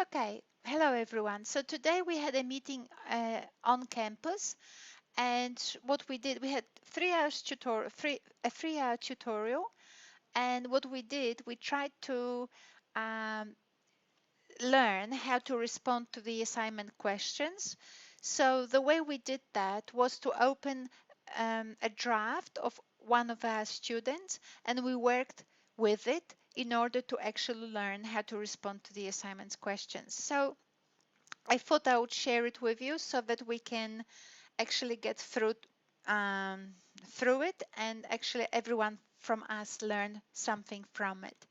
Okay, hello everyone. So today we had a meeting on campus, and what we did, we had 3 hours tutorial, a 3 hour tutorial, and what we did, we tried to um, learn how to respond to the assignment questions. So the way we did that was to open a draft of one of our students, and we worked with it in order to actually learn how to respond to the assignments questions. So I thought I would share it with you so that we can actually get um, through it and actually everyone from us learn something from it.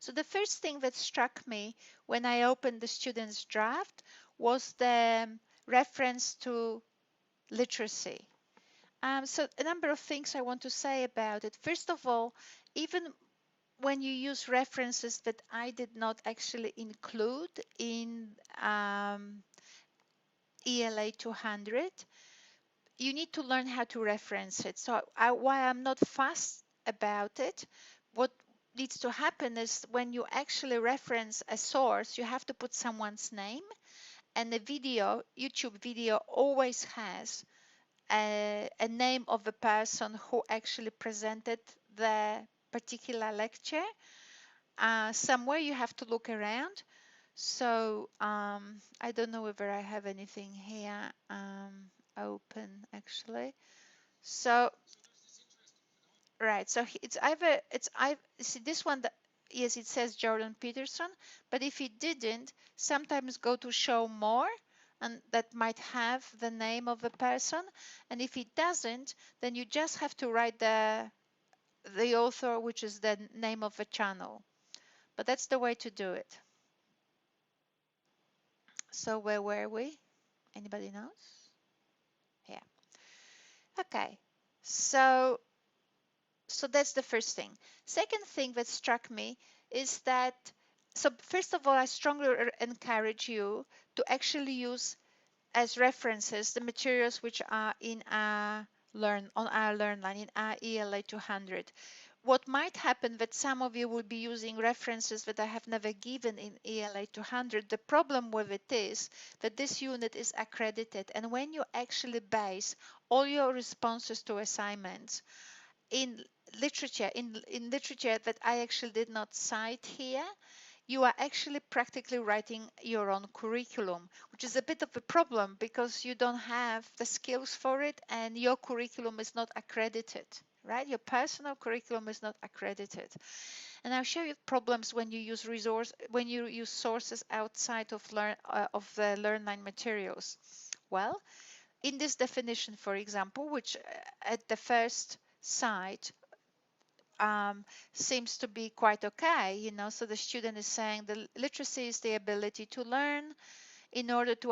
So the first thing that struck me when I opened the student's draft was the reference to literacy. So a number of things I want to say about it. First of all, even when you use references that I did not actually include in ELA 200, you need to learn how to reference it. So while I'm not fussed about it, what needs to happen is when you actually reference a source, you have to put someone's name, and the video, YouTube video, always has a name of the person who actually presented the particular lecture. Somewhere you have to look around. So I don't know whether I have anything here open actually. So right, so it's I see this one that yes, it says Jordan Peterson, but if it didn't, sometimes go to show more, and that might have the name of the person, and if it doesn't, then you just have to write the author, which is the name of the channel. But that's the way to do it. So where were we? Anybody knows? Yeah. Okay. So that's the first thing. Second thing that struck me is that, so first of all, I strongly encourage you to actually use as references the materials which are in our on our LearnLine, in our ELA 200. What might happen that some of you will be using references that I have never given in ELA 200. The problem with it is that this unit is accredited, and when you actually base all your responses to assignments in in literature that I actually did not cite here, you are actually practically writing your own curriculum, which is a bit of a problem because you don't have the skills for it and your curriculum is not accredited, right? Your personal curriculum is not accredited. And I'll show you problems when you use sources outside of the LearnLine materials. Well, in this definition, for example, which at the first sight seems to be quite okay, so the student is saying the literacy is the ability to learn in order to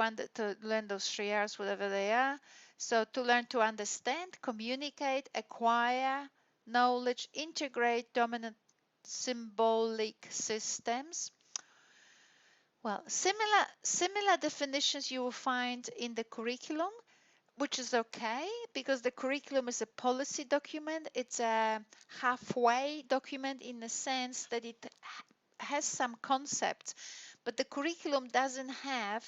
learn those 3 R's, whatever they are. So to learn to understand, communicate, acquire knowledge, integrate dominant symbolic systems. Well, similar definitions you will find in the curriculum, which is okay because the curriculum is a policy document. It's a halfway document in the sense that it has some concepts, but the curriculum doesn't have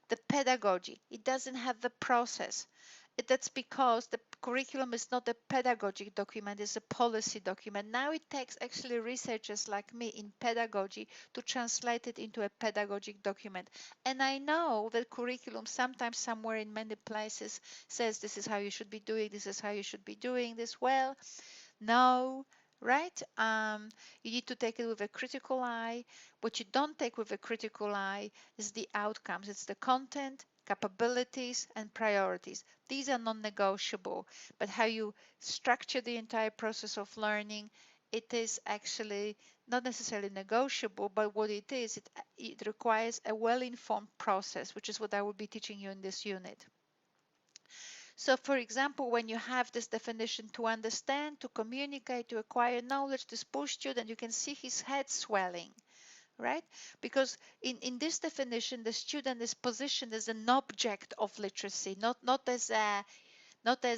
the pedagogy. It doesn't have the process. That's because the curriculum is not a pedagogic document, it's a policy document. Now it takes actually researchers like me in pedagogy to translate it into a pedagogic document. And I know that curriculum sometimes somewhere in many places says this is how you should be doing, this is how you should be doing this. Well, no, right? You need to take it with a critical eye. What you don't take with a critical eye is the outcomes. It's the content, capabilities, and priorities. These are non-negotiable, but how you structure the entire process of learning, it is actually not necessarily negotiable, but what it is, it requires a well-informed process, which is what I will be teaching you in this unit. So for example, when you have this definition to understand, to communicate, to acquire knowledge, this poor student, you can see his head swelling, right? Because in this definition, the student is positioned as an object of literacy, not as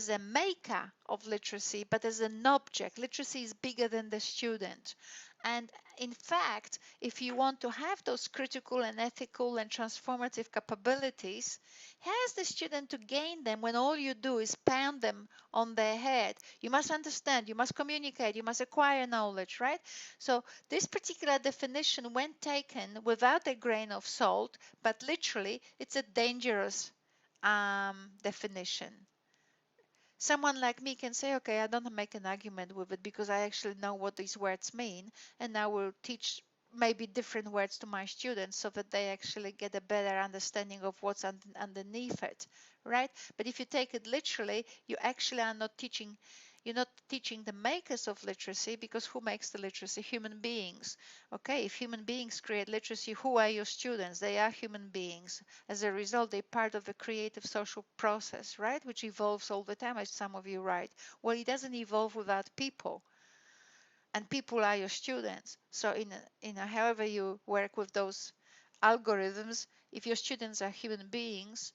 a maker of literacy, but as an object. Literacy is bigger than the student. And in fact, if you want to have those critical and ethical and transformative capabilities, has the student to gain them when all you do is pound them on their head? You must understand, you must communicate, you must acquire knowledge, right? So this particular definition, when taken without a grain of salt, but literally, it's a dangerous definition. Someone like me can say, okay, I don't make an argument with it because I actually know what these words mean, and I will teach maybe different words to my students so that they actually get a better understanding of what's underneath it, right? But if you take it literally, you actually are not teaching. You're not teaching the makers of literacy, because who makes the literacy? Human beings. Okay, if human beings create literacy, who are your students? They are human beings. As a result, they're part of a creative social process, right? Which evolves all the time, as some of you write. Well, it doesn't evolve without people, and people are your students. So however you work with those algorithms, if your students are human beings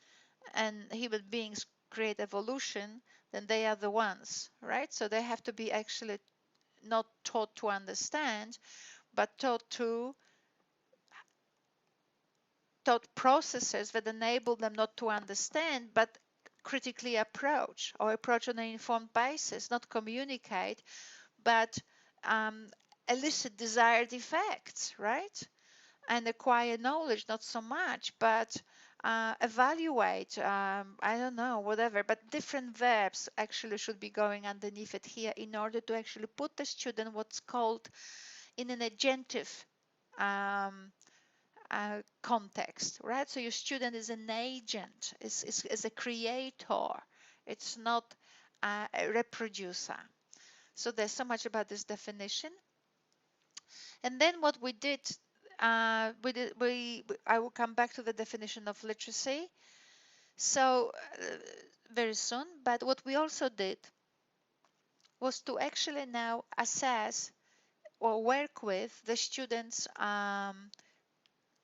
and human beings create evolution, then they are the ones, right? So they have to be actually not taught to understand, but taught processes that enable them not to understand, but critically approach, or approach on an informed basis, not communicate, but um, elicit desired effects, right? And acquire knowledge, not so much, but evaluate, I don't know, whatever, but different verbs actually should be going underneath it here in order to actually put the student what's called in an agentive um, context, right? So your student is an agent, is a creator. It's not a reproducer. So there's so much about this definition. And then what we did, I will come back to the definition of literacy. So very soon. But what we also did was to actually now assess or work with the students'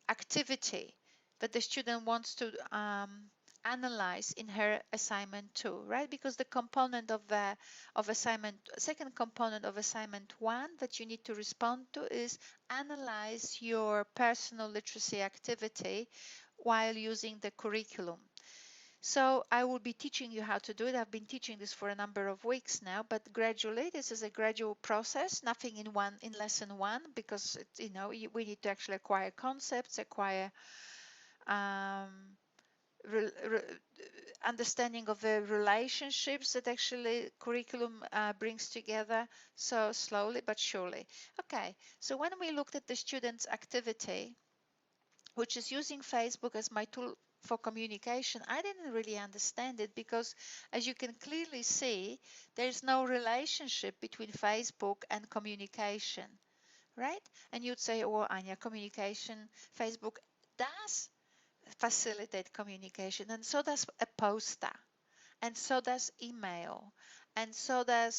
activity that the student wants to analyze in her assignment 2, right? Because the component of assignment, second component of assignment 1 that you need to respond to is analyze your personal literacy activity while using the curriculum. So I will be teaching you how to do it. I've been teaching this for a number of weeks now, but gradually, this is a gradual process, nothing in lesson 1, because we need to actually acquire concepts, acquire um, understanding of the relationships that actually curriculum brings together. So slowly but surely. Okay, so when we looked at the students' activity, which is using Facebook as my tool for communication, I didn't really understand it because, as you can clearly see, there's no relationship between Facebook and communication, right? And you'd say, oh, Anya, communication, Facebook does facilitate communication, and so does a poster, and so does email, and so does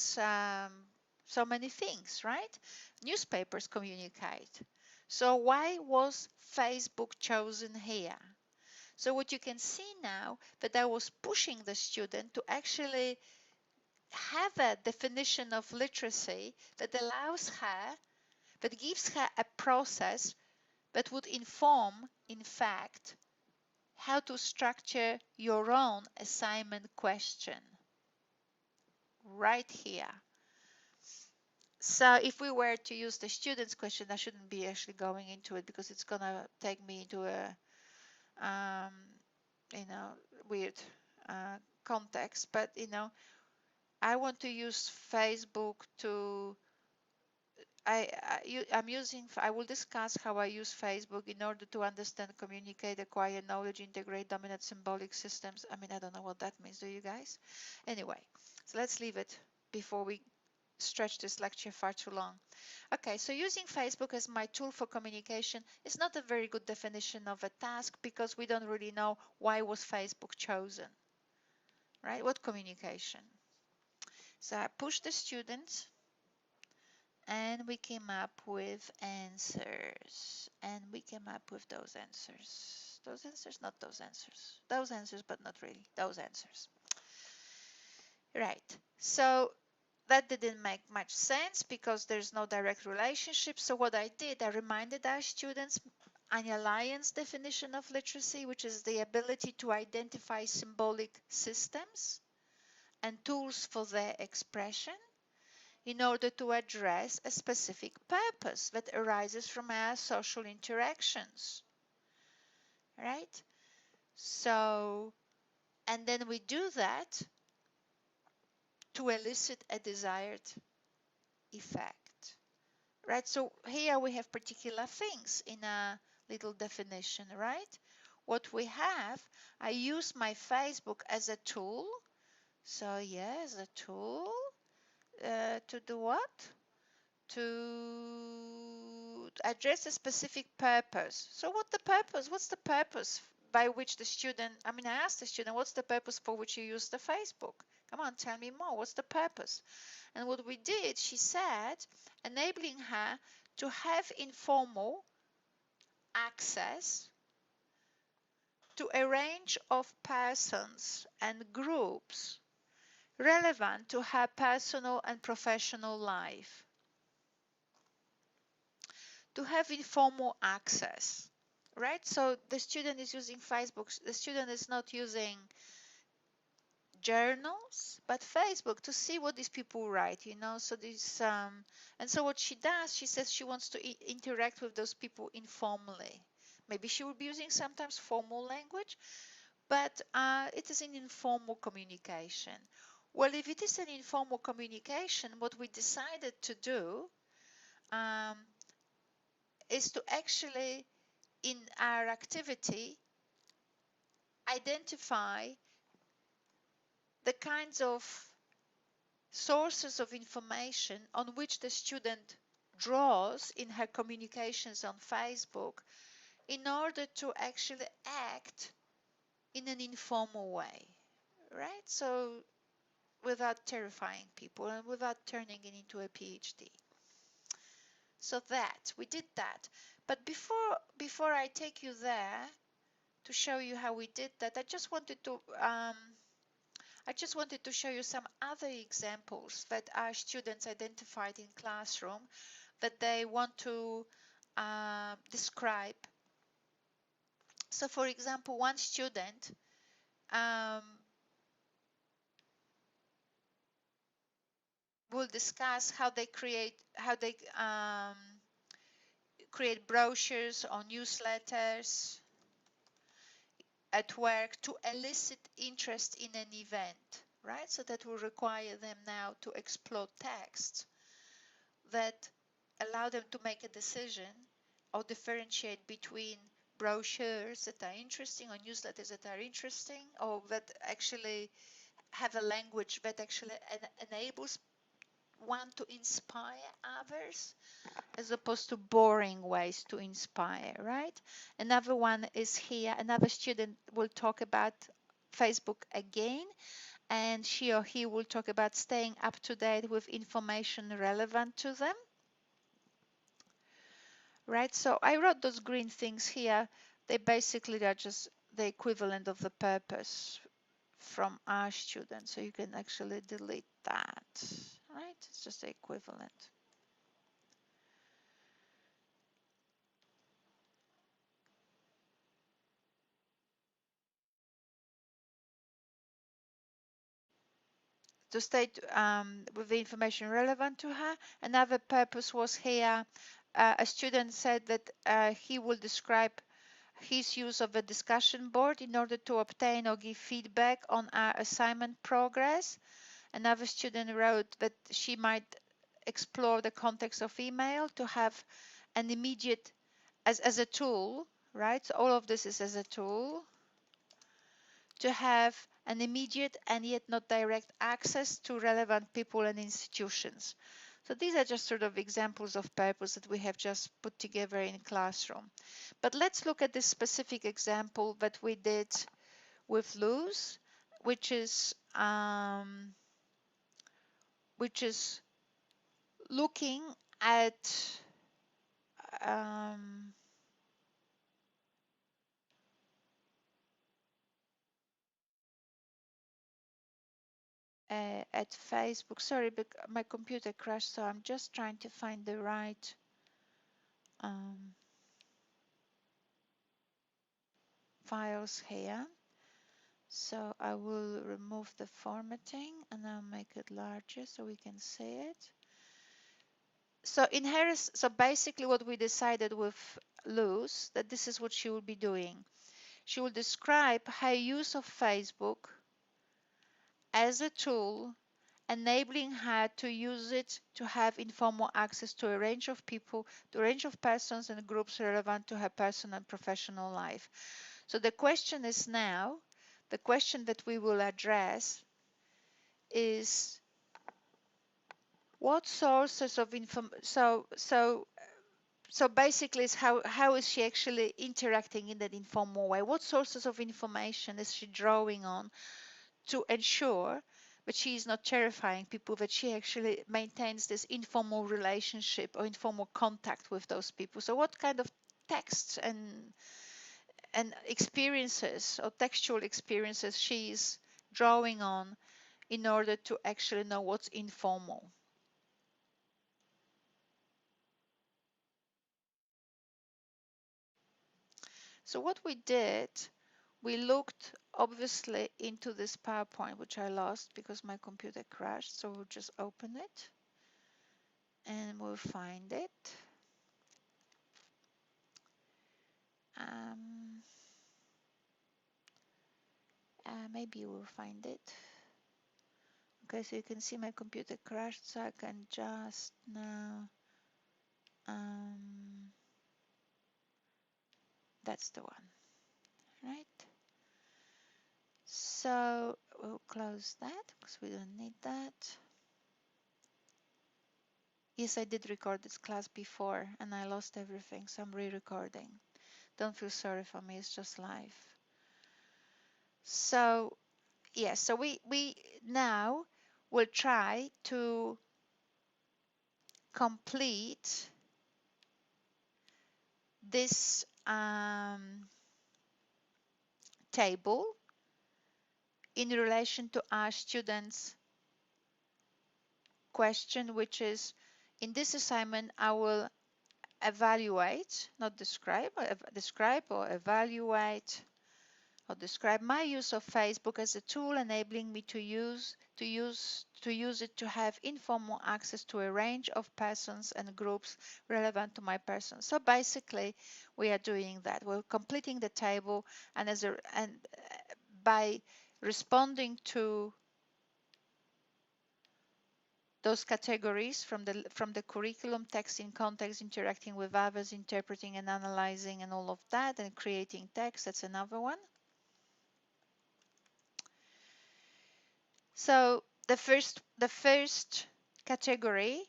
so many things, right? Newspapers communicate. So why was Facebook chosen here? So what you can see now, that I was pushing the student to actually have a definition of literacy that allows her, that gives her a process that would inform, in fact, how to structure your own assignment question right here. So if we were to use the student's question, I shouldn't be actually going into it because it's gonna take me into a weird context. But I want to use Facebook to I will discuss how I use Facebook in order to understand, communicate, acquire knowledge, integrate, dominate symbolic systems. I mean, I don't know what that means. Do you guys? Anyway, so let's leave it before we stretch this lecture far too long. Okay, so using Facebook as my tool for communication is not a very good definition of a task because we don't really know why was Facebook chosen, right? What communication? So I pushed the students and we came up with answers, and we came up with those answers. Those answers, not those answers. Those answers, but not really. Those answers. Right. So that didn't make much sense because there's no direct relationship. So what I did, I reminded our students Anya Lyon's definition of literacy, which is the ability to identify symbolic systems and tools for their expression in order to address a specific purpose that arises from our social interactions, right? So, and then we do that to elicit a desired effect, right? So here we have particular things in a little definition, right? What we have, I use my Facebook as a tool. So yes, a tool to do what? To address a specific purpose. So what the purpose? What's the purpose by which the student, I mean, I asked the student, what's the purpose for which you use the Facebook? Come on, tell me more. What's the purpose? And what we did, she said, enabling her to have informal access to a range of persons and groups relevant to her personal and professional life. To have informal access, right? So the student is using Facebook. The student is not using journals, but Facebook to see what these people write, you know. So this, and so what she does, she says she wants to interact with those people informally. Maybe she will be using sometimes formal language, but it is an informal communication. Well, if it is an informal communication, what we decided to do um, is to actually, in our activity, identify the kinds of sources of information on which the student draws in her communications on Facebook in order to actually act in an informal way, right? So without terrifying people and without turning it into a PhD. So that we did that. But before I take you there to show you how we did that, I just wanted to show you some other examples that our students identified in classroom that they want to describe. So for example, one student will discuss how they create brochures or newsletters at work to elicit interest in an event, right? So that will require them now to explore texts that allow them to make a decision or differentiate between brochures that are interesting or newsletters that are interesting or that actually have a language that actually enables one to inspire others as opposed to boring ways to inspire, right? Another one is here. Another student will talk about Facebook again, and she or he will talk about staying up to date with information relevant to them, right? So I wrote those green things here. They basically are just the equivalent of the purpose from our students. So you can actually delete that, right? It's just the equivalent. To stay with the information relevant to her. Another purpose was here. A student said that he will describe his use of a discussion board in order to obtain or give feedback on our assignment progress. Another student wrote that she might explore the context of email to have an immediate, as a tool, right? So all of this is as a tool to have an immediate and yet not direct access to relevant people and institutions. So these are just sort of examples of purpose that we have just put together in classroom. But let's look at this specific example that we did with Luz, which is looking at um, at Facebook. Sorry, but my computer crashed, so I'm just trying to find the right files here. So I will remove the formatting and I'll make it larger so we can see it. So in Harris, so basically what we decided with Luz, that this is what she will be doing. She will describe her use of Facebook as a tool, enabling her to use it to have informal access to a range of people, to a range of persons and groups relevant to her personal and professional life. So the question is now, the question that we will address is what sources of so basically it's how is she actually interacting in that informal way? What sources of information is she drawing on to ensure that she is not terrifying people, that she actually maintains this informal relationship or informal contact with those people? So what kind of texts and experiences or textual experiences she is drawing on in order to actually know what's informal? So what we did, we looked obviously into this PowerPoint, which I lost because my computer crashed. So we'll just open it and we'll find it. Maybe we'll find it. Okay, so you can see my computer crashed, so I can just now, that's the one, right? So we'll close that because we don't need that. Yes, I did record this class before and I lost everything, so I'm re-recording. Don't feel sorry for me, it's just life. So yeah, so we now will try to complete this table in relation to our students' question, which is, in this assignment, I will evaluate, not describe, or evaluate or describe my use of Facebook as a tool enabling me to use it to have informal access to a range of persons and groups relevant to my person. So basically, we are doing that. We're completing the table, and by responding to those categories from the curriculum, text in context, interacting with others, interpreting and analyzing and all of that, and creating text, that's another one. So the first category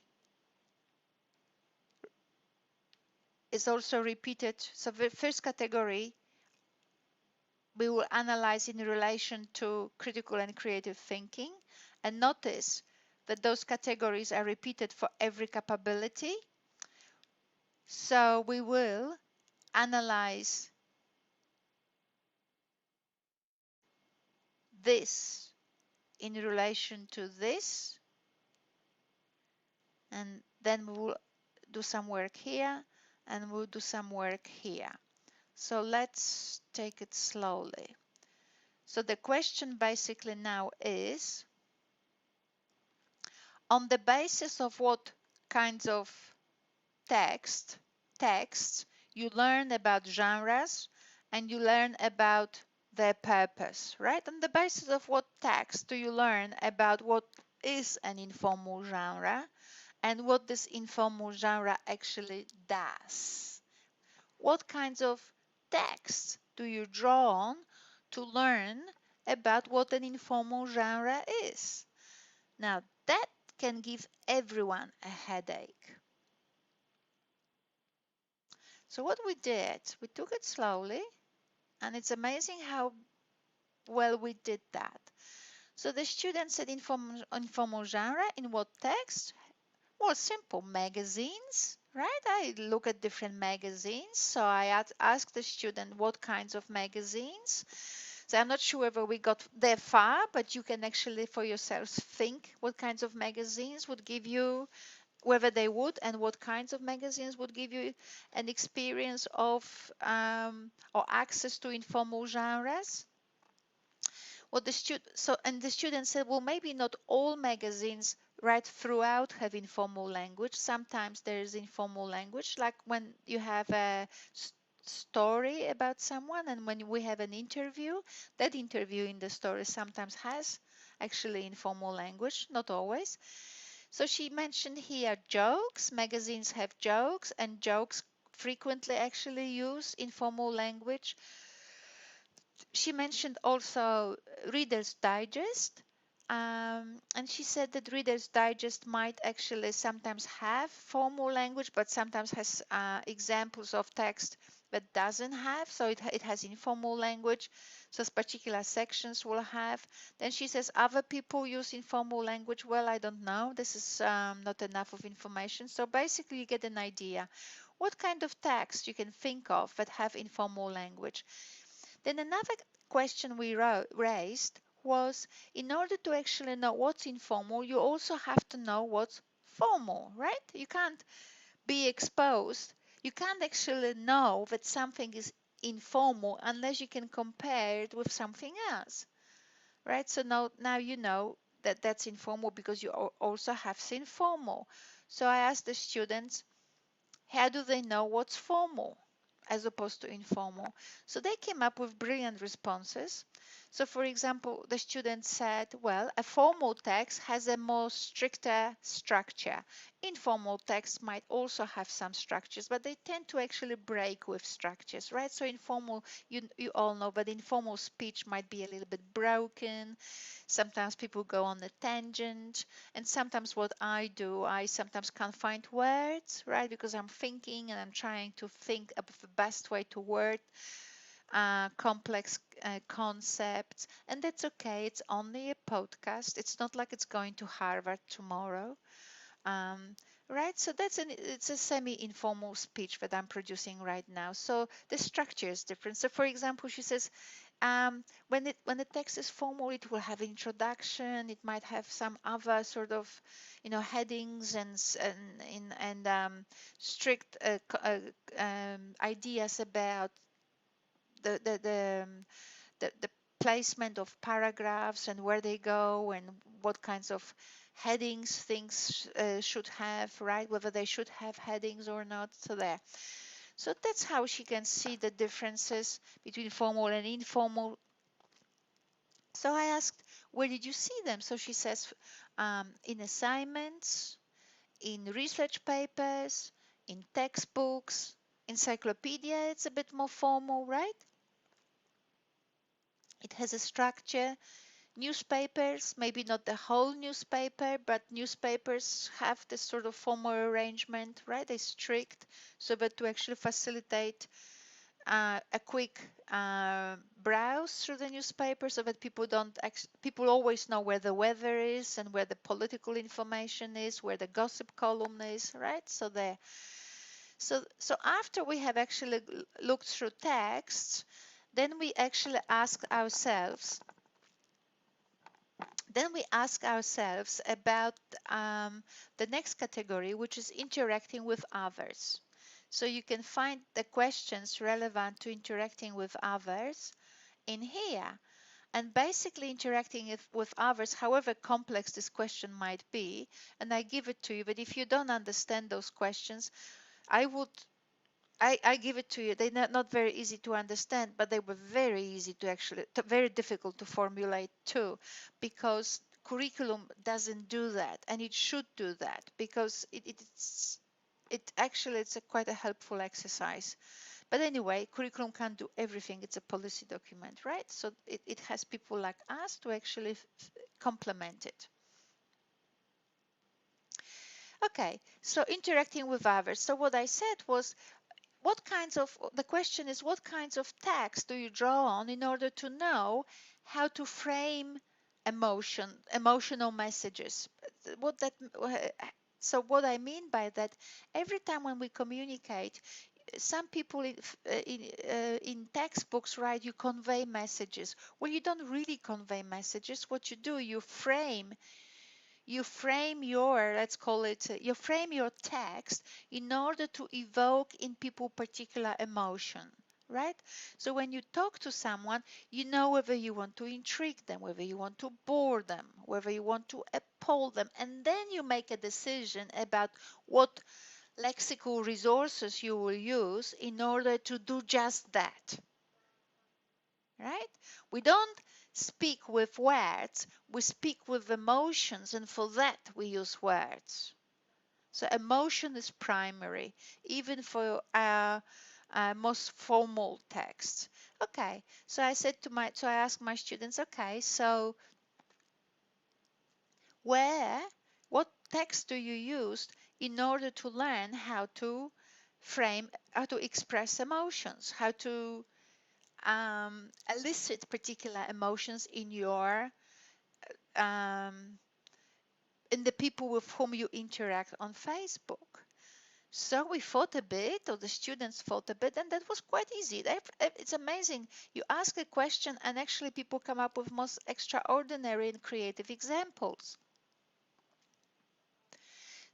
is also repeated. So the first category we will analyze in relation to critical and creative thinking, and notice that those categories are repeated for every capability. So we will analyze this in relation to this, and then we will do some work here and we'll do some work here. So let's take it slowly. So the question basically now is, on the basis of what kinds of texts you learn about genres and you learn about their purpose, right? On the basis of what text do you learn about what is an informal genre and what this informal genre actually does? What kinds of texts do you draw on to learn about what an informal genre is? Now, that can give everyone a headache. So what we did, we took it slowly, and it's amazing how well we did that. So the student said informal genre in what text? Well, simple, magazines, right? I look at different magazines. So I asked the student what kinds of magazines. So I'm not sure whether we got that far, but you can actually for yourselves think what kinds of magazines would give you, whether they would, and what kinds of magazines would give you an experience of or access to informal genres. What the student said, well, maybe not all magazines right throughout have informal language. Sometimes there is informal language, like when you have a story about someone, and when we have an interview, that interview in the story sometimes has actually informal language, not always. So she mentioned here jokes. Magazines have jokes, and jokes frequently actually use informal language. She mentioned also Reader's Digest. And she said that Reader's Digest might actually sometimes have formal language, but sometimes has examples of text that doesn't have. So it has informal language. So particular sections will have. Then she says other people use informal language. Well, I don't know. This is not enough of information. So basically, you get an idea what kind of text you can think of that have informal language. Then another question we raised was, in order to actually know what's informal, you also have to know what's formal, right? You can't be exposed. You can't actually know that something is informal unless you can compare it with something else, right? So now you know that that's informal because you also have seen formal. So I asked the students, how do they know what's formal as opposed to informal? So they came up with brilliant responses. So for example, the student said, well, a formal text has a more stricter structure. Informal text might also have some structures, but they tend to actually break with structures, right? So informal, you all know, but informal speech might be a little bit broken. Sometimes people go on a tangent, and sometimes what I do, I sometimes can't find words, right? Because I'm thinking and I'm trying to think of the best way to word complex concepts, and that's okay. It's only a podcast. It's not like it's going to Harvard tomorrow. Um, right, so it's a semi-informal speech that I'm producing right now. So the structure is different. So for example, she says, when the text is formal, it will have introduction. It might have some other sort of, headings and strict ideas about the the the, um, the placement of paragraphs and where they go and what kinds of headings things should have, right? Whether they should have headings or not. So there. So that's how she can see the differences between formal and informal. So I asked, where did you see them? So she says, in assignments, in research papers, in textbooks, encyclopedia, it's a bit more formal, right? It has a structure. Newspapers, maybe not the whole newspaper, but newspapers have this sort of formal arrangement, right? They're strict, so that to actually facilitate a quick browse through the newspaper, so that people always know where the weather is and where the political information is, where the gossip column is, right? So there. So after we have actually looked through texts, then we actually ask ourselves about the next category, which is interacting with others. So you can find the questions relevant to interacting with others in here. And basically interacting with others, however complex this question might be, and I give it to you, but if you don't understand those questions, I give it to you. They're not very easy to understand, but they were very easy to very difficult to formulate too, because curriculum doesn't do that, and it should do that because it's quite a helpful exercise. But anyway, curriculum can't do everything. It's a policy document, right? So it has people like us to actually complement it. Okay, so interacting with others. So what I said was, the question is, what kinds of text do you draw on in order to know how to frame emotional messages? What that, so what I mean by that, every time when we communicate, some people in textbooks, right, you convey messages. Well, you don't really convey messages. What you do, you frame your, let's call it, you frame your text in order to evoke in people particular emotion, right? So when you talk to someone, you know whether you want to intrigue them, whether you want to bore them, whether you want to appall them, and then you make a decision about what lexical resources you will use in order to do just that, right? We don't speak with words, we speak with emotions, and for that we use words. So emotion is primary, even for our most formal text. Okay, so I asked my students, okay, so what text do you use in order to learn how to how to express emotions, how to elicit particular emotions um, in the people with whom you interact on Facebook. So we thought a bit, or the students thought a bit, and that was quite easy. It's amazing. You ask a question, and actually people come up with most extraordinary and creative examples.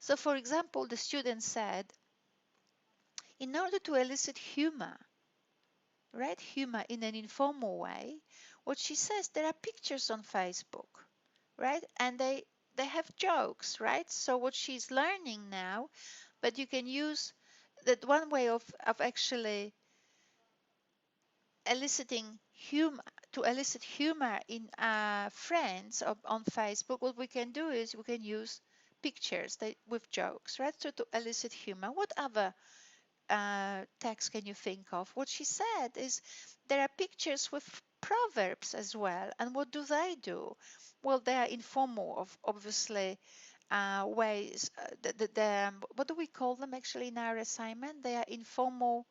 So, for example, the student said, in order to elicit humor, right, humor in an informal way, what she says, there are pictures on Facebook, right, and they have jokes, right? So what she's learning now, but you can use that one way of actually eliciting humor, to elicit humor in friends on Facebook. What we can do is we can use pictures with jokes, right? So to elicit humor. What other text can you think of? What she said is there are pictures with proverbs as well. And what do they do? Well, they are informal, obviously, ways. What do we call them actually in our assignment? They are informal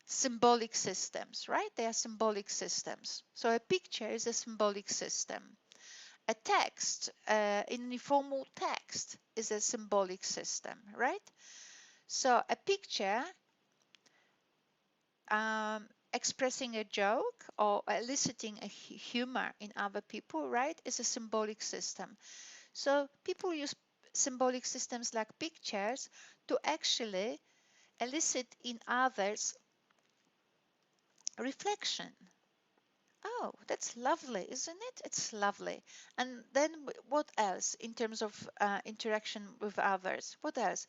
symbolic systems, right? They are symbolic systems. So a picture is a symbolic system. A text, in an informal text, is a symbolic system, right? So a picture expressing a joke or eliciting a humor in other people, right, is a symbolic system. So people use symbolic systems like pictures to actually elicit in others reflection. Oh, that's lovely, isn't it? It's lovely. And then what else in terms of interaction with others? What else?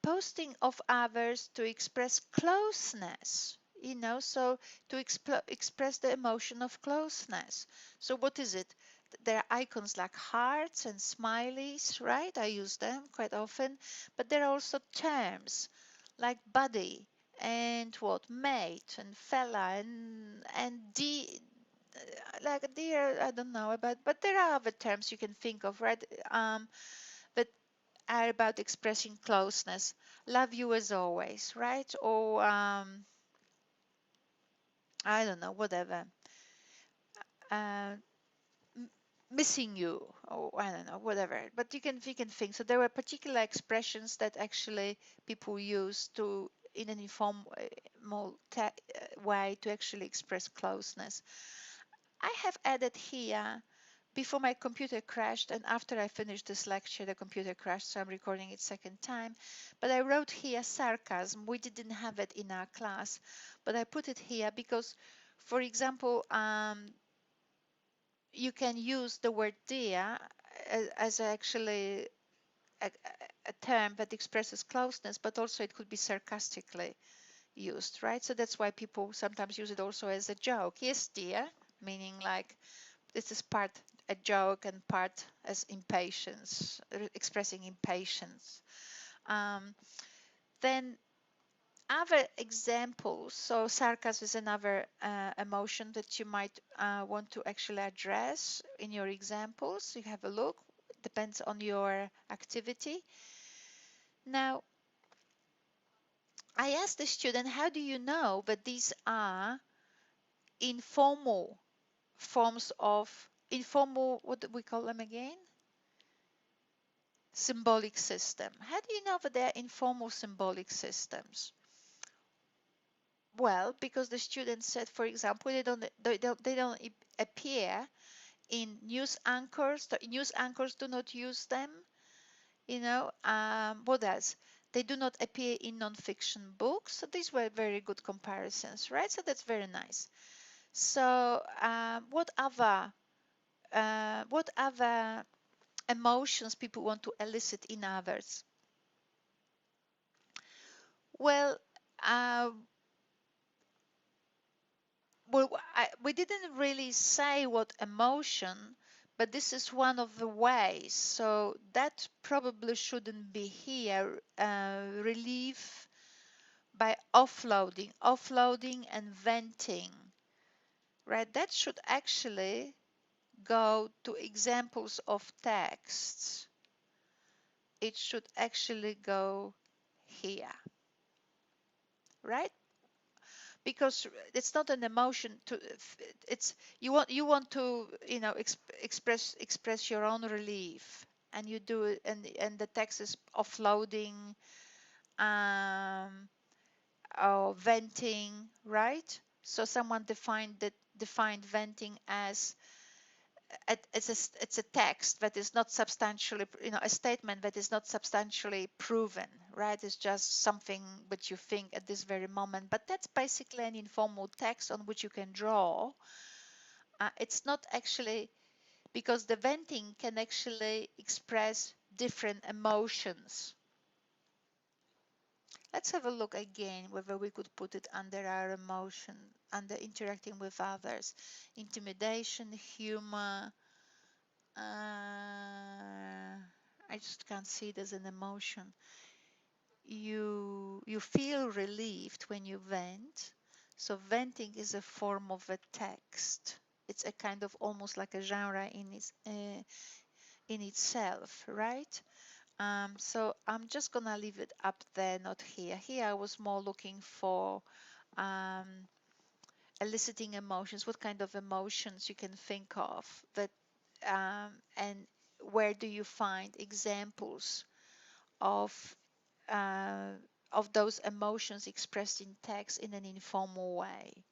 Posting of others to express closeness, so to express the emotion of closeness. So what is it? There are icons like hearts and smileys, right? I use them quite often, but there are also terms like buddy and what mate and fella and like dear, I don't know about, but there are other terms you can think of, right? That are about expressing closeness. Love you as always, right? Or I don't know, whatever. Uh, Missing you, or I don't know, whatever. But you can think. So there were particular expressions that actually people use to in an informal way to actually express closeness. I have added here before my computer crashed, and after I finished this lecture the computer crashed, so I'm recording it second time, but I wrote here sarcasm. We didn't have it in our class, but I put it here because, for example, you can use the word dear as actually a, a term that expresses closeness, but also it could be sarcastically used, right? So that's why people sometimes use it also as a joke. Yes, dear, meaning like this is part a joke and part as impatience, expressing impatience. Then other examples, so sarcasm is another emotion that you might want to actually address in your examples. You have a look, depends on your activity. Now, I asked the student, how do you know that these are informal forms of informal, what do we call them again? Symbolic system. How do you know that they are informal symbolic systems? Well, because the students said, for example, they don't appear in news anchors. The news anchors do not use them. What else? They do not appear in non-fiction books. So these were very good comparisons, right? So that's very nice. So what other emotions people want to elicit in others? Well, uh, we didn't really say what emotion, but this is one of the ways. So that probably shouldn't be here. Relief by offloading and venting, right? That should actually go to examples of texts. It should actually go here, right? Because it's not an emotion to it's you want to express your own relief, and you do it, and the text is offloading, um or venting, right? So someone defined venting as it's a text that is not substantially, a statement that is not substantially proven, right? It's just something that you think at this very moment, but that's basically an informal text on which you can draw. It's not actually, because the venting can actually express different emotions. Let's have a look again whether we could put it under our emotion, under interacting with others. Intimidation, humor. I just can't see it as an emotion. You feel relieved when you vent. So venting is a form of a text. It's a kind of almost like a genre in itself, right? So I'm just gonna leave it up there, not here. Here I was more looking for um, eliciting emotions. What kind of emotions you can think of that, and where do you find examples of uh, of those emotions expressed in text in an informal way?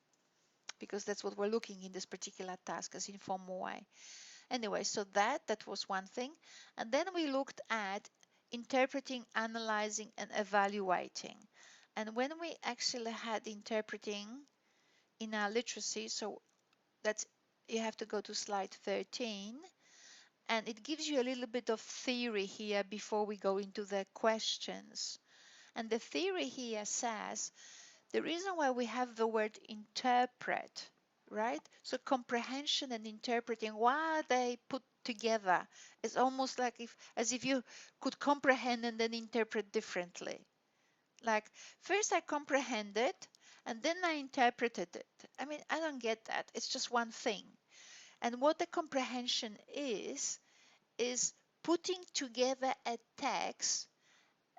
Because that's what we're looking in this particular task, as informal way. Anyway, so that was one thing. And then we looked at interpreting, analyzing, and evaluating. And when we actually had interpreting in our literacy, so that's, you have to go to slide 13, and it gives you a little bit of theory here before we go into the questions. And the theory here says the reason why we have the word interpret, right? So comprehension and interpreting, why are they put together? It's almost like as if you could comprehend and then interpret differently. Like first I comprehended and then I interpreted it. I mean, I don't get that. It's just one thing. And what the comprehension is putting together a text,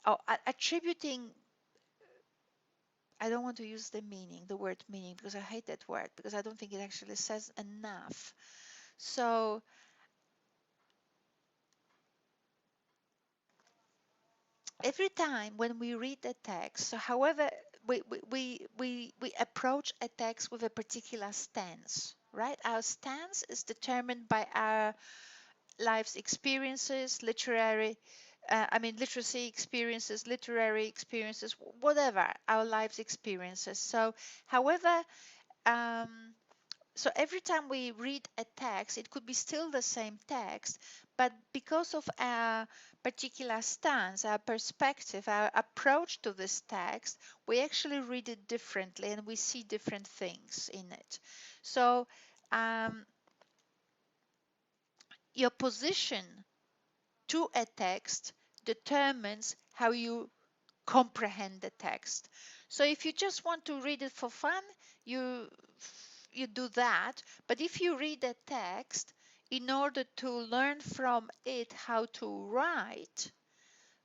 or attributing, I don't want to use the word meaning, because I hate that word, because I don't think it actually says enough. So every time when we read a text, so however we approach a text with a particular stance, right? Our stance is determined by our life's experiences, literacy experiences, literary experiences, whatever our life's experiences. So however, um, so every time we read a text, it could be still the same text, but because of our particular stance, our perspective, our approach to this text, we actually read it differently and we see different things in it. So your position to a text determines how you comprehend the text. So if you just want to read it for fun, you do that. But if you read a text in order to learn from it how to write,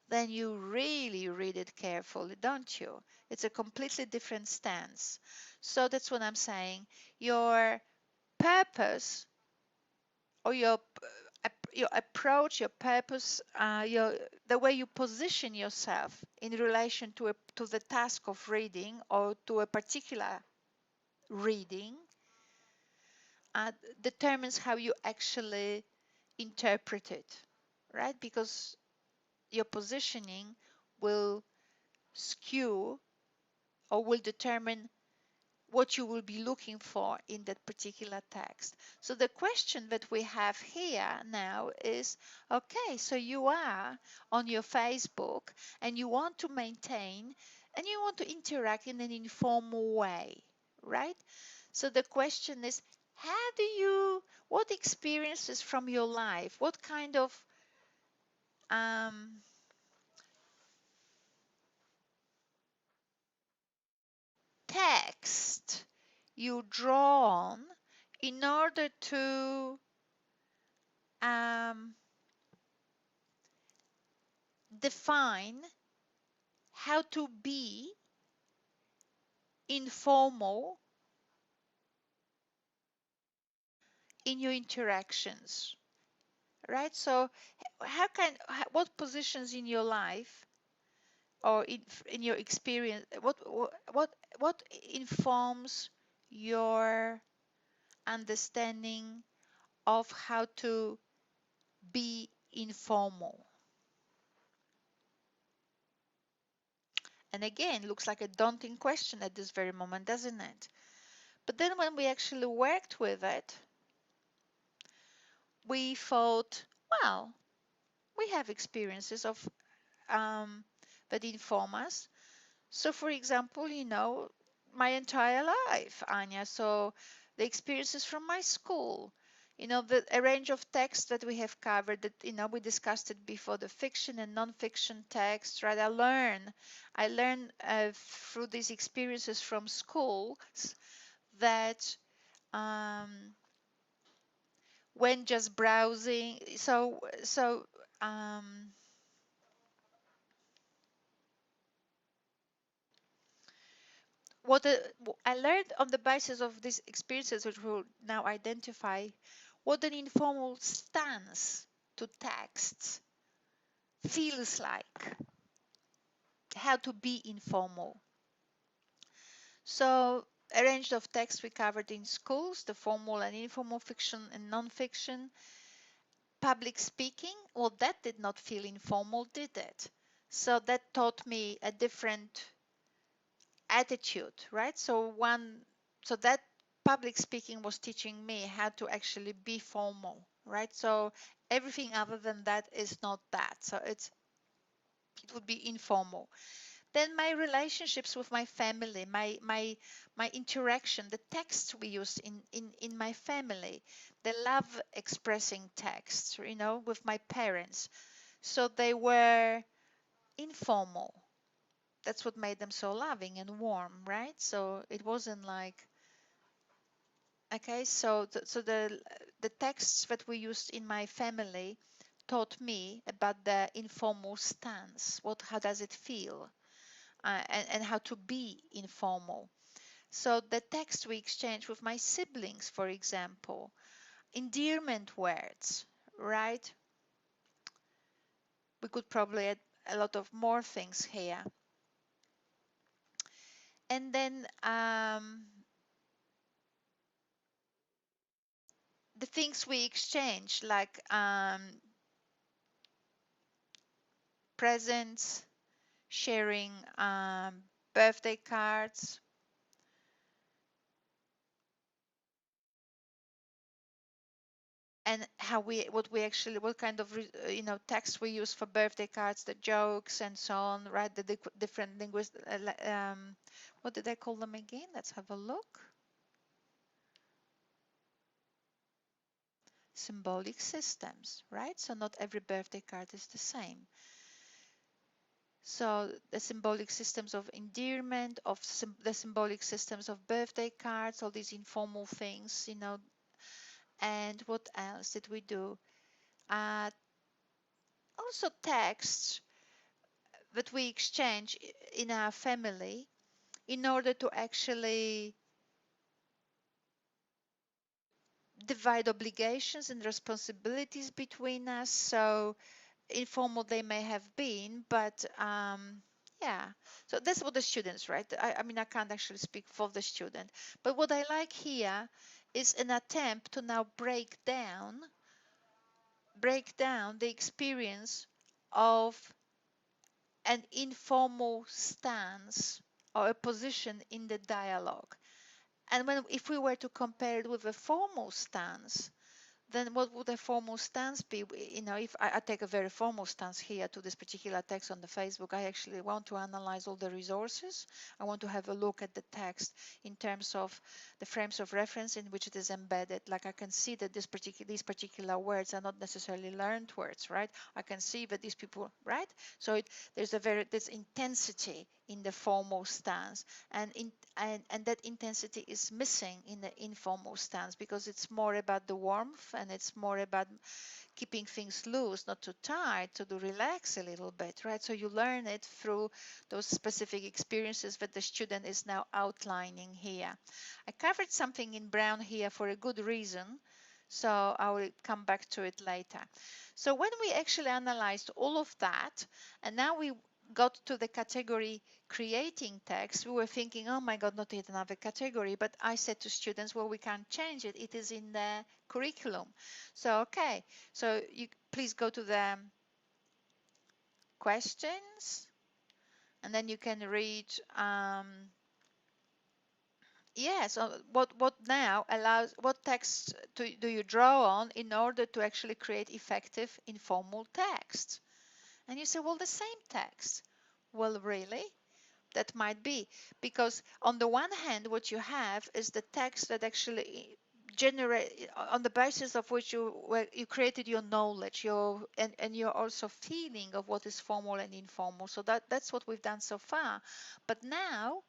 then you really read it carefully, don't you? It's a completely different stance. So that's what I'm saying. Your purpose, or your approach, your purpose, the way you position yourself in relation to the task of reading or to a particular reading determines how you actually interpret it, right? Because your positioning will skew or will determine what you will be looking for in that particular text. So the question that we have here now is, okay, so you are on your Facebook and you want to maintain and you want to interact in an informal way, right? So the question is, what experiences from your life, what kind of um, text you draw on in order to define how to be informal in your interactions, right? So what positions in your life or in your experience, what informs your understanding of how to be informal? And again, looks like a daunting question at this very moment, doesn't it? But then when we actually worked with it, we thought, well, we have experiences of that inform us. So for example, my entire life, Anya, so the experiences from my school, a range of texts that we have covered that, we discussed it before, the fiction and non-fiction texts, right? I learn through these experiences from school that when just browsing, what I learned on the basis of these experiences, which we'll now identify, what an informal stance to texts feels like, how to be informal. So a range of texts we covered in schools, the formal and informal, fiction and non-fiction. Public speaking, well, that did not feel informal, did it? So that taught me a different attitude, right? So that public speaking was teaching me how to actually be formal, right? So everything other than that is not that. So it would be informal. Then my relationships with my family, my interaction, the texts we use in my family, the love expressing texts, with my parents. So they were informal. That's what made them so loving and warm, right? So it wasn't like, okay, so the texts that we used in my family taught me about the informal stance. How does it feel? And how to be informal. So the text we exchange with my siblings, for example, endearment words, right? We could probably add a lot of more things here. And then the things we exchange, like presents, sharing birthday cards, and what kind of text we use for birthday cards, the jokes and so on, right? The different linguistic, what did I call them again? Let's have a look. Symbolic systems, right? So not every birthday card is the same. So the symbolic systems of endearment, the symbolic systems of birthday cards, all these informal things, And what else did we do? Also texts that we exchange in our family in order to actually divide obligations and responsibilities between us. So informal they may have been, but yeah, so that's what the students, right? I mean, I can't actually speak for the student, but what I like here is an attempt to now break down the experience of an informal stance or a position in the dialogue. And if we were to compare it with a formal stance, then what would a formal stance be? If I take a very formal stance here to this particular text on the Facebook, I actually want to analyze all the resources. I want to have a look at the text in terms of the frames of reference in which it is embedded. Like I can see that these particular words are not necessarily learned words, right? I can see that these people, right? So there's intensity in the formal stance, and that intensity is missing in the informal stance because it's more about the warmth and it's more about keeping things loose, not too tight, to relax a little bit, right? So you learn it through those specific experiences that the student is now outlining here. I covered something in brown here for a good reason, so I will come back to it later. So when we actually analyzed all of that, and now we got to the category creating text, we were thinking, oh my God, not yet another category. But I said to students, well, we can't change it. It is in the curriculum. So, okay. So you please go to the questions, and then you can read, yes, what now allows, what text do you draw on in order to actually create effective informal text? And you say, well, the same text. Well, really? That might be, because on the one hand, what you have is the text that actually generate on the basis of which you created your knowledge, and you're also feeling of what is formal and informal. So that's what we've done so far. But now,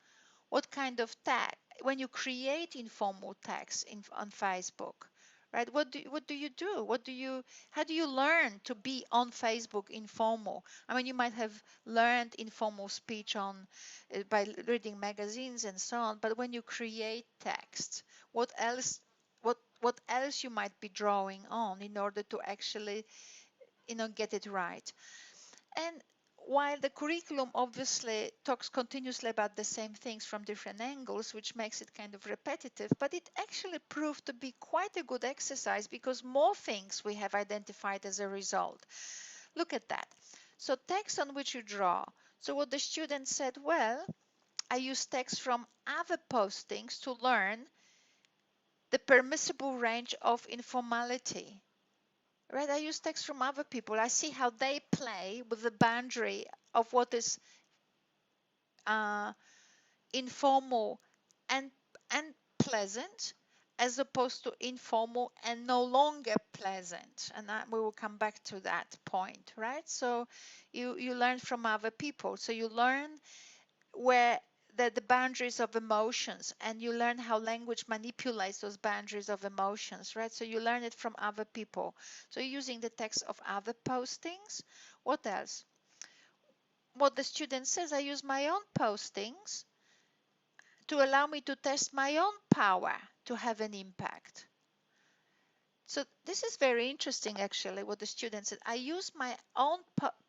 what kind of tag when you create informal tags on Facebook, right? What do you do? How do you learn to be on Facebook informal? I mean, you might have learned informal speech on by reading magazines and so on, but when you create text, what else? What else you might be drawing on in order to actually get it right? And while the curriculum obviously talks continuously about the same things from different angles, which makes it kind of repetitive, but it actually proved to be quite a good exercise because more things we have identified as a result. Look at that. So text on which you draw. So what the student said, well, I use text from other postings to learn the permissible range of informality. Right, I use text from other people. I see how they play with the boundary of what is informal and pleasant, as opposed to informal and no longer pleasant. And we will come back to that point, right? So you learn from other people. So you learn where the boundaries of emotions, and you learn how language manipulates those boundaries of emotions, right? So you learn it from other people. So you're using the text of other postings. What else? What the student says, I use my own postings to allow me to test my own power to have an impact. So this is very interesting, actually, what the student said. I use my own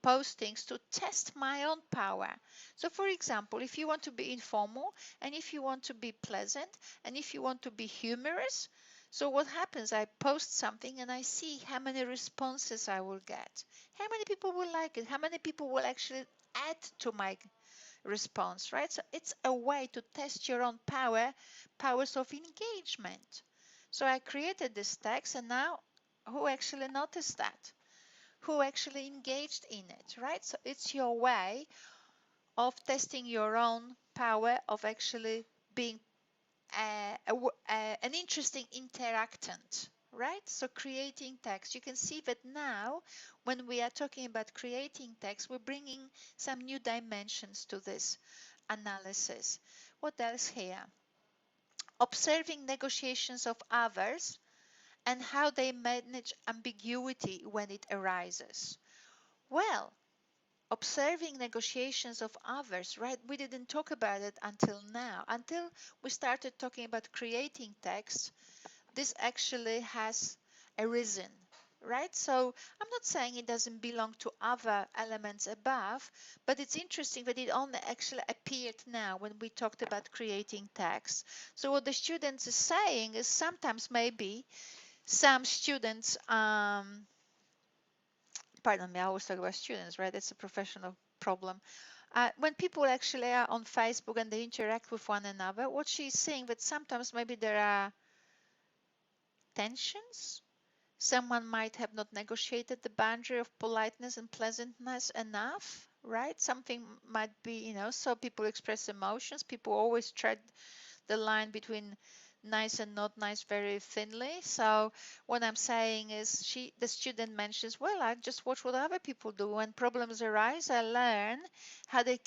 postings to test my own power. So for example, if you want to be informal, and if you want to be pleasant, and if you want to be humorous, so what happens? I post something and I see how many responses I will get. How many people will like it? How many people will actually add to my response, right? So it's a way to test your own powers of engagement. So I created this text, and now who actually noticed that? Who actually engaged in it, right? So it's your way of testing your own power of actually being an interesting interactant, right? So creating text. You can see that now when we are talking about creating text, we're bringing some new dimensions to this analysis. What else here? Observing negotiations of others and how they manage ambiguity when it arises. Well, observing negotiations of others, right? We didn't talk about it until now, until we started talking about creating text. this actually has arisen, right? So I'm not saying it doesn't belong to other elements above, but it's interesting that it only actually appeared now when we talked about creating text. So what the students is saying is sometimes maybe some students, pardon me, I always talk about students, right? It's a professional problem. When people actually are on Facebook and they interact with one another, what she's saying that sometimes maybe there are tensions. Someone might have not negotiated the boundary of politeness and pleasantness enough, right? Something might be, so people express emotions. People always tread the line between nice and not nice very thinly. So what I'm saying is the student mentions, well, I just watch what other people do. When problems arise, I learn how they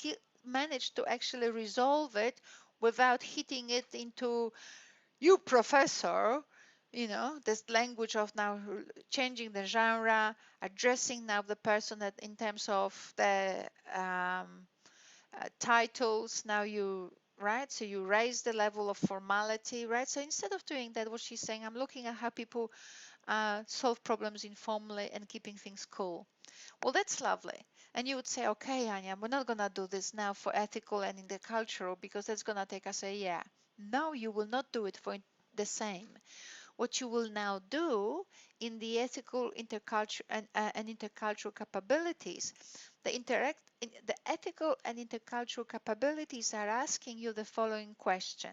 manage to actually resolve it without hitting it into you professor, this language of now changing the genre, addressing now the person that in terms of the titles, now you, right? So you raise the level of formality, right? So instead of doing that, what she's saying, I'm looking at how people solve problems informally and keeping things cool. Well, that's lovely. And you would say, okay, Anya, we're not going to do this now for ethical and intercultural because that's going to take us a year. No, you will not do it for the same. What you will now do in the ethical, intercultural, and intercultural capabilities, the ethical and intercultural capabilities are asking you the following question.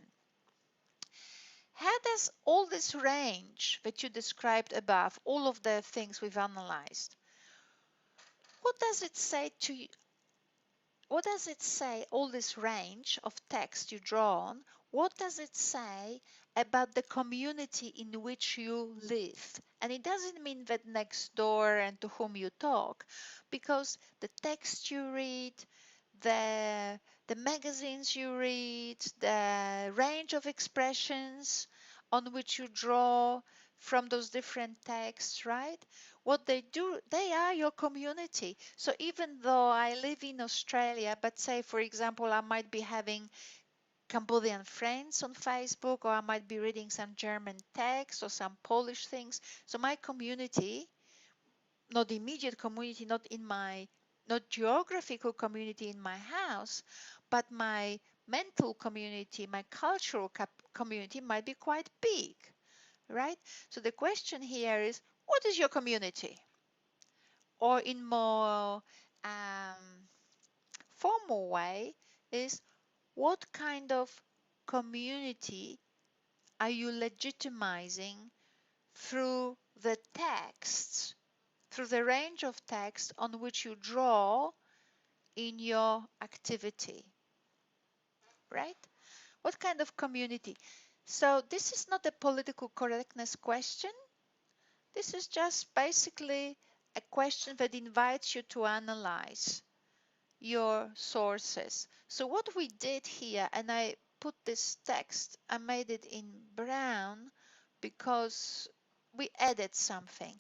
How does all this range that you described above, all of the things we've analyzed, what does it say to you? What does it say, all this range of text you draw on, what does it say about the community in which you live? And it doesn't mean that next door and to whom you talk, because the text you read, the magazines you read, the range of expressions on which you draw from those different texts, right? What they do, they are your community. So even though I live in Australia, but say, for example, I might be having Cambodian friends on Facebook, or I might be reading some German text or some Polish things. So my community, not immediate community, not geographical community in my house, but my mental community, my cultural community might be quite big, right? So the question here is, what is your community? Or in more formal way is, what kind of community are you legitimizing through the texts, through the range of text on which you draw in your activity, right? What kind of community? So this is not a political correctness question. This is just basically a question that invites you to analyze your sources. So what we did here, and I put this text, I made it in brown because we added something.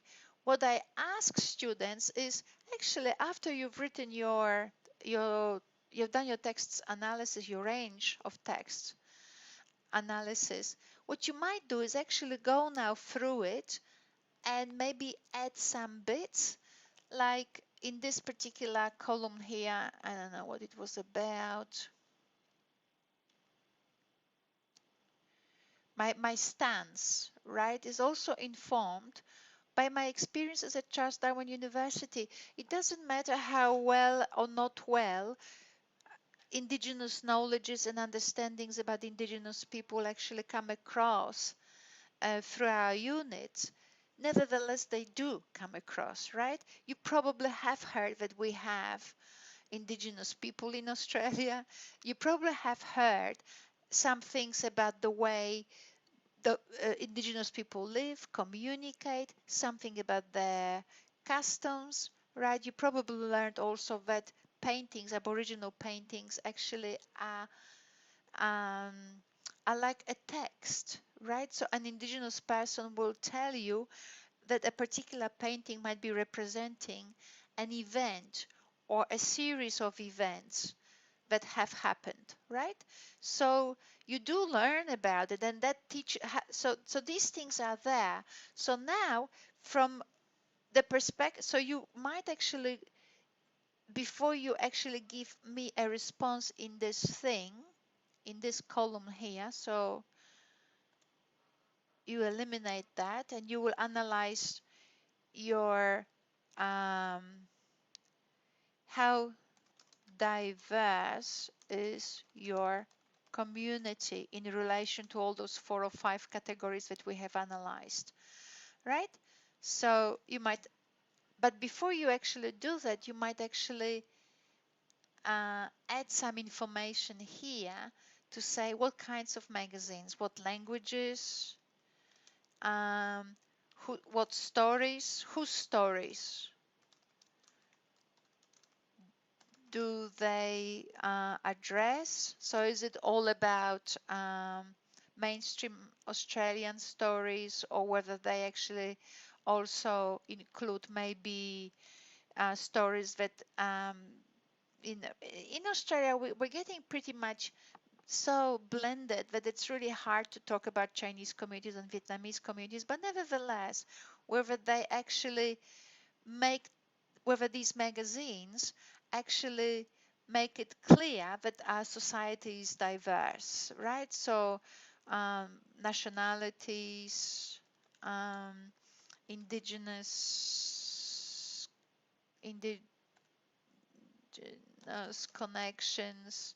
What I ask students is, actually, after you've written you've done your text analysis, your range of text analysis, what you might do is actually go now through it and maybe add some bits, like in this particular column here. I don't know what it was about. My stance, right, is also informed by my experiences at Charles Darwin University. It doesn't matter how well or not well indigenous knowledges and understandings about indigenous people actually come across through our units. Nevertheless, they do come across, right? You probably have heard that we have indigenous people in Australia. You probably have heard some things about the way the indigenous people live, communicate, something about their customs, right? You probably learned also that paintings, Aboriginal paintings, actually um, are like a text, right? So an indigenous person will tell you that a particular painting might be representing an event or a series of events, that have happened, right? So you do learn about it, and that teach. So these things are there. So now, from the perspective, so you might actually, before you actually give me a response in this thing, in this column here, so you eliminate that, and you will analyze your how diverse is your community in relation to all those 4 or 5 categories that we have analyzed, right? So you might, but before you actually do that, you might actually add some information here to say what kinds of magazines, what languages, what stories, whose stories do they address? So is it all about mainstream Australian stories, or whether they actually also include maybe stories that in Australia we're getting pretty much so blended that it's really hard to talk about Chinese communities and Vietnamese communities, but nevertheless, whether they actually make, whether these magazines actually make it clear that our society is diverse, right? So nationalities, um, indigenous, indigenous connections.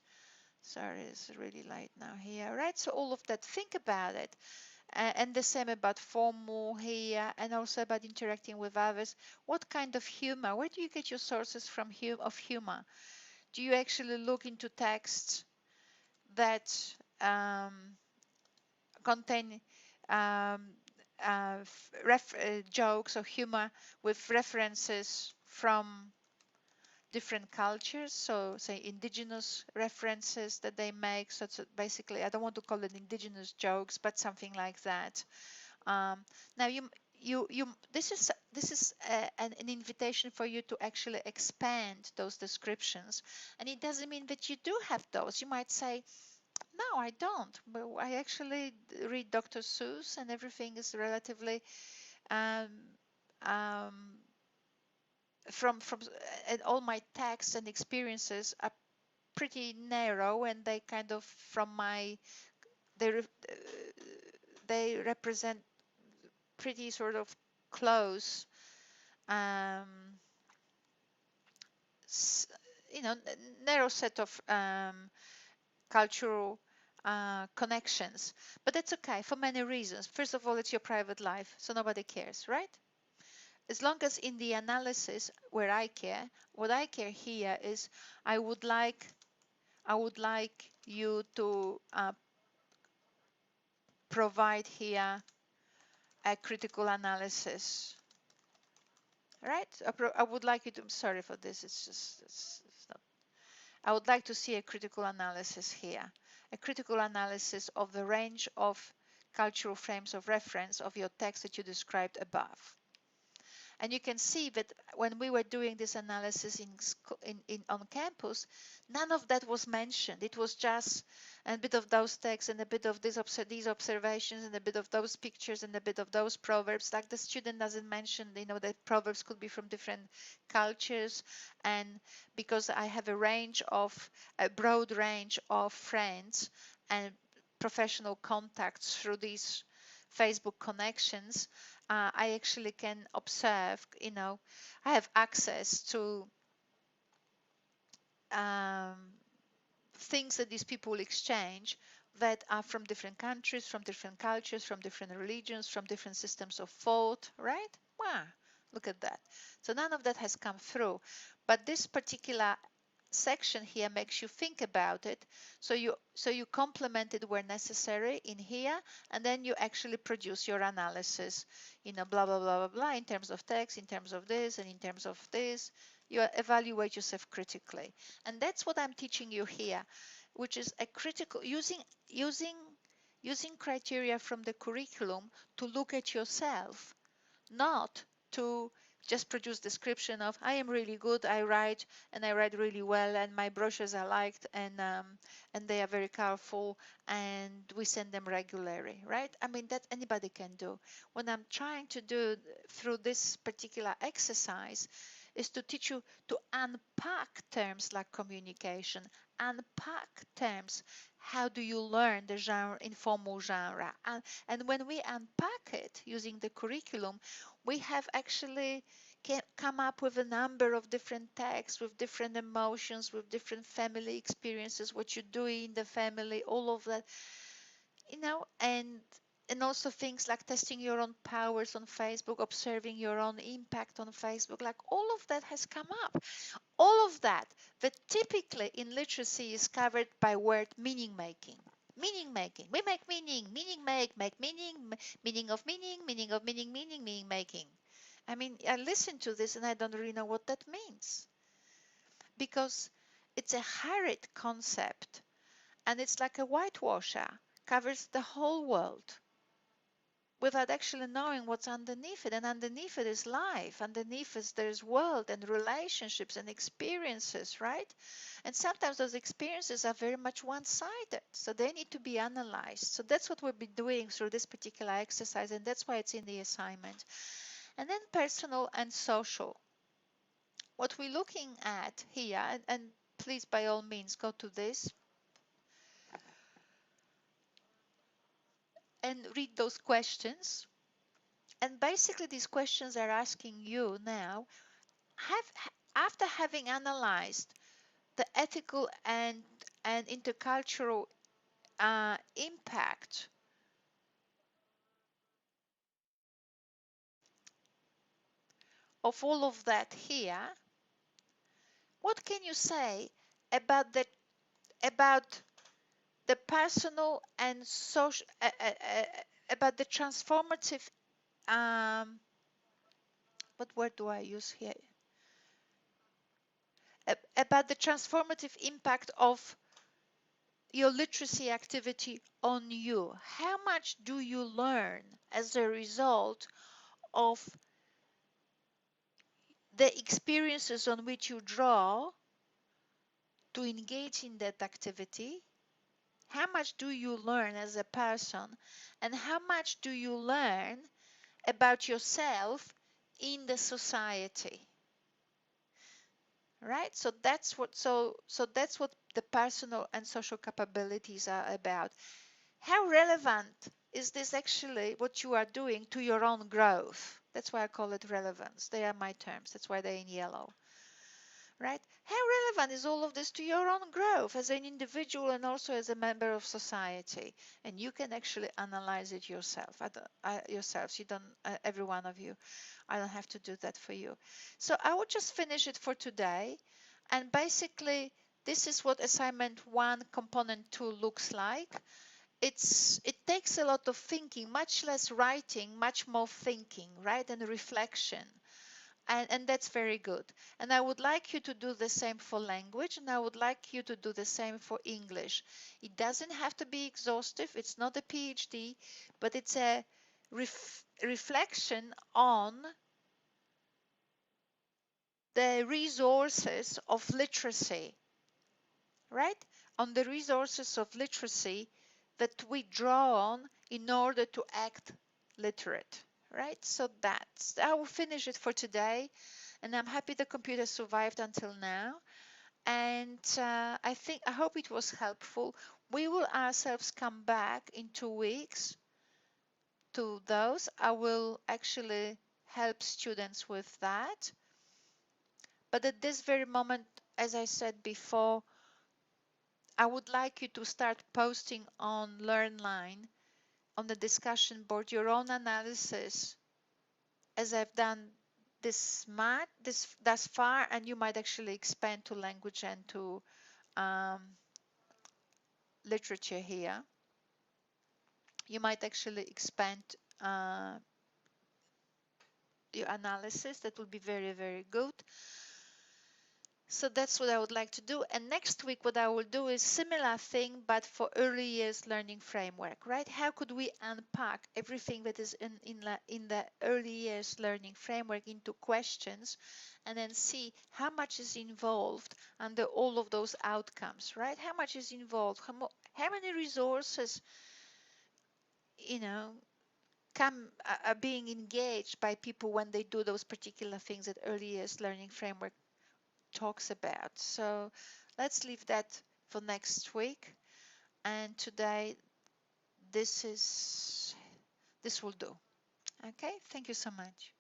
Sorry, it's really light now here, right? So all of that, think about it. And the same about formal here, and also about interacting with others. What kind of humor? Where do you get your sources from of humor? Do you actually look into texts that contain um, jokes or humor with references from different cultures, so say indigenous references that they make, so it's basically, I don't want to call it indigenous jokes, but something like that. Now this is an invitation for you to actually expand those descriptions, and it doesn't mean that you do have those. You might say, no, I don't, but I actually read Dr. Seuss, and everything is relatively um, um, from and all my texts and experiences are pretty narrow, and they kind of from my they represent pretty sort of close um, you know, narrow set of cultural connections. But that's okay for many reasons. First of all, it's your private life, so nobody cares, right? As long as in the analysis where I care, what I care here is I would like you to provide here a critical analysis, right? I would like you to, I'm sorry for this, it's not, I would like to see a critical analysis here, a critical analysis of the range of cultural frames of reference of your text that you described above. And you can see that when we were doing this analysis on campus, none of that was mentioned. It was just a bit of those texts and a bit of these observations and a bit of those pictures and a bit of those proverbs. Like the student doesn't mention, you know, that proverbs could be from different cultures. And because I have a broad range of friends and professional contacts through these Facebook connections, I actually can observe, you know, I have access to things that these people exchange that are from different countries, from different cultures, from different religions, from different systems of thought, right? Wow, look at that. So none of that has come through. But this particular section here makes you think about it, so you complement it where necessary in here, and then you actually produce your analysis, you know, blah blah blah blah blah, in terms of text, in terms of this, and in terms of this. You evaluate yourself critically, and that's what I'm teaching you here, which is a critical using criteria from the curriculum to look at yourself, not to just produce description of I am really good, I write and I write really well, and my brochures are liked, and they are very colorful, and we send them regularly, right? I mean, that anybody can do. What I'm trying to do through this particular exercise is to teach you to unpack terms like communication, unpack terms. How do you learn the genre, informal genre? And when we unpack it using the curriculum, we have actually come up with a number of different texts with different emotions, with different family experiences, what you do in the family, all of that, and also things like testing your own powers on Facebook, observing your own impact on Facebook, like all of that has come up. All of that typically in literacy is covered by word meaning making. Meaning making. We make meaning, make meaning, meaning of meaning, meaning making. I mean, I listen to this and I don't really know what that means, because it's a hurried concept and it's like a whitewasher, covers the whole world without actually knowing what's underneath it. And underneath it is life. Underneath it, there's world and relationships and experiences, right? And sometimes those experiences are very much one-sided, so they need to be analyzed. So that's what we'll be doing through this particular exercise, and that's why it's in the assignment. And then personal and social. What we're looking at here, and please by all means go to this and read those questions. And basically these questions are asking you now, after having analyzed the ethical and intercultural impact of all of that here, what can you say about the personal and social, about the transformative, what word do I use here? About the transformative impact of your literacy activity on you. How much do you learn as a result of the experiences on which you draw to engage in that activity? How much do you learn as a person, and how much do you learn about yourself in the society? Right? So that's what the personal and social capabilities are about. How relevant is this actually, what you are doing, to your own growth? That's why I call it relevance. They are my terms. That's why they're in yellow. Right? How relevant is all of this to your own growth as an individual and also as a member of society? And you can actually analyze it yourself. Yourselves. You don't. Every one of you. I don't have to do that for you. So I will just finish it for today. And basically, this is what assignment 1 component 2 looks like. It takes a lot of thinking, much less writing, much more thinking, right, and reflection. And that's very good. And I would like you to do the same for language, and I would like you to do the same for English. It doesn't have to be exhaustive. It's not a PhD, but it's a reflection on the resources of literacy, right? On the resources of literacy that we draw on in order to act literate, right? So I will finish it for today, and I'm happy the computer survived until now. And I hope it was helpful. We will ourselves come back in 2 weeks to those. I will actually help students with that. But at this very moment, as I said before, I would like you to start posting on LearnLine, on the discussion board, your own analysis, as I've done thus far, and you might actually expand to language and to literature here. You might actually expand your analysis. That will be very, very good. So that's what I would like to do. And next week, what I will do is similar thing, but for early years learning framework, right? How could we unpack everything that is in the early years learning framework into questions, and then see how much is involved under all of those outcomes, right? How much is involved? How many resources, you know, are being engaged by people when they do those particular things that early years learning framework talks about. So let's leave that for next week. And today, this will do. Okay, thank you so much.